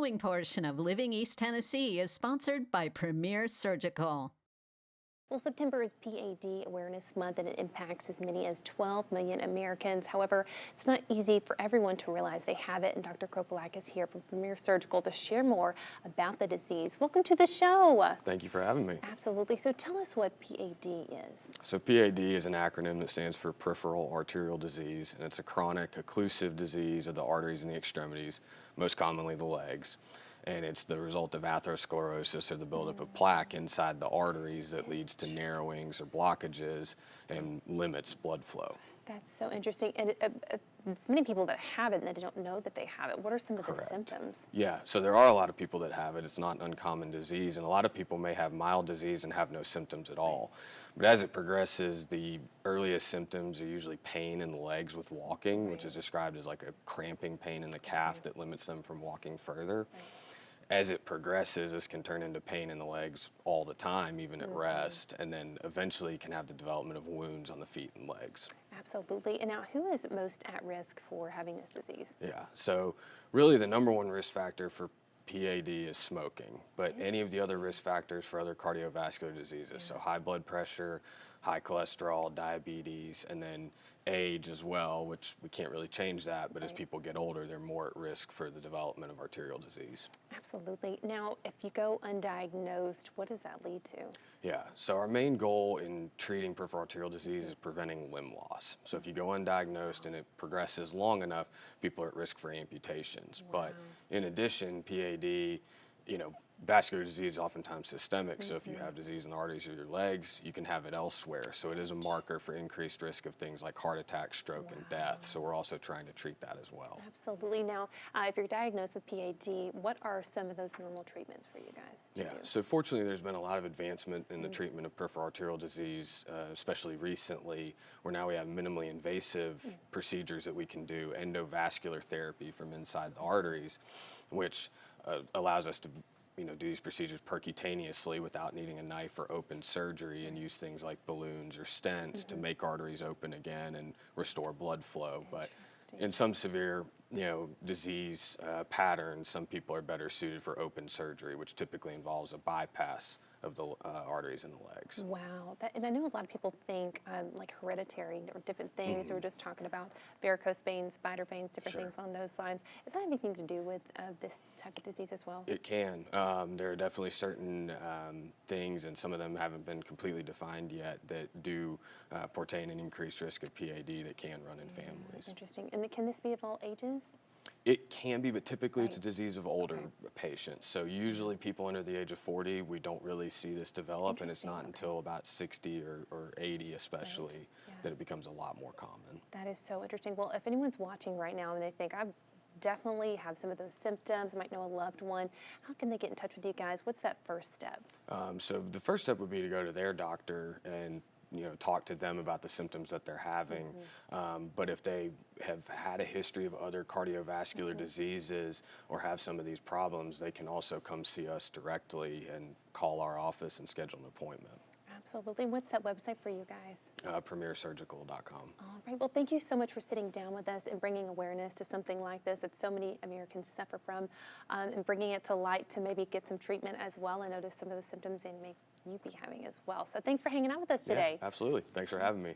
following portion of Living East Tennessee is sponsored by Premier Surgical. Well, September is PAD Awareness Month, and it impacts as many as 12 million Americans. However, it's not easy for everyone to realize they have it, and Dr. Kropilak is here from Premier Surgical to share more about the disease. Welcome to the show. Thank you for having me. Absolutely. So tell us what PAD is. So PAD is an acronym that stands for Peripheral Arterial Disease, and it's a chronic occlusive disease of the arteries and the extremities, most commonly the legs. And it's the result of atherosclerosis, or the buildup of plaque inside the arteries that leads to narrowings or blockages and limits blood flow. That's so interesting. And there's many people that have it and they don't know that they have it. What are some of the symptoms? Yeah, so there are a lot of people that have it. It's not an uncommon disease, and a lot of people may have mild disease and have no symptoms at all. But as it progresses, the earliest symptoms are usually pain in the legs with walking, which is described as like a cramping pain in the calf that limits them from walking further. As it progresses, this can turn into pain in the legs all the time, even at rest, and then eventually can have the development of wounds on the feet and legs. Absolutely. And now, who is most at risk for having this disease? Yeah, so really the number one risk factor for PAD is smoking, but any of the other risk factors for other cardiovascular diseases, so high blood pressure, high cholesterol, diabetes, and then age as well, which we can't really change that, but as people get older, they're more at risk for the development of arterial disease. Absolutely. Now, if you go undiagnosed, what does that lead to? Yeah, so our main goal in treating peripheral arterial disease is preventing limb loss. So if you go undiagnosed and it progresses long enough, people are at risk for amputations. But in addition, PAD, vascular disease is oftentimes systemic, so if you have disease in the arteries of your legs, you can have it elsewhere. So it is a marker for increased risk of things like heart attack, stroke, and death. So we're also trying to treat that as well. Absolutely. Now, if you're diagnosed with PAD, what are some of those normal treatments for you guys to do? So fortunately, there's been a lot of advancement in the treatment of peripheral arterial disease, especially recently, where now we have minimally invasive procedures that we can do, endovascular therapy from inside the arteries, which allows us to do these procedures percutaneously without needing a knife or open surgery, and use things like balloons or stents to make arteries open again and restore blood flow. But in some severe disease patterns, some people are better suited for open surgery, which typically involves a bypass of the arteries in the legs. Wow. And I know a lot of people think like hereditary or different things. We were just talking about varicose veins, spider veins, different things on those lines. Does that have anything to do with this type of disease as well? It can. There are definitely certain things, and some of them haven't been completely defined yet, that do portend an increased risk of PAD that can run in families. That's interesting. And can this be of all ages? It can be, but typically it's a disease of older patients. So usually people under the age of 40, we don't really see this develop, and it's not until about 60 or 80 especially that it becomes a lot more common. That is so interesting. Well, if anyone's watching right now and they think, I definitely have some of those symptoms, might know a loved one, how can they get in touch with you guys? What's that first step? So the first step would be to go to their doctor and talk to them about the symptoms that they're having. But if they have had a history of other cardiovascular diseases or have some of these problems, they can also come see us directly and call our office and schedule an appointment. Absolutely. What's that website for you guys? PremierSurgical.com. All right. Well, thank you so much for sitting down with us and bringing awareness to something like this that so many Americans suffer from, and bringing it to light to maybe get some treatment as well and notice some of the symptoms and make you be having as well. So thanks for hanging out with us today. Yeah, absolutely. Thanks for having me.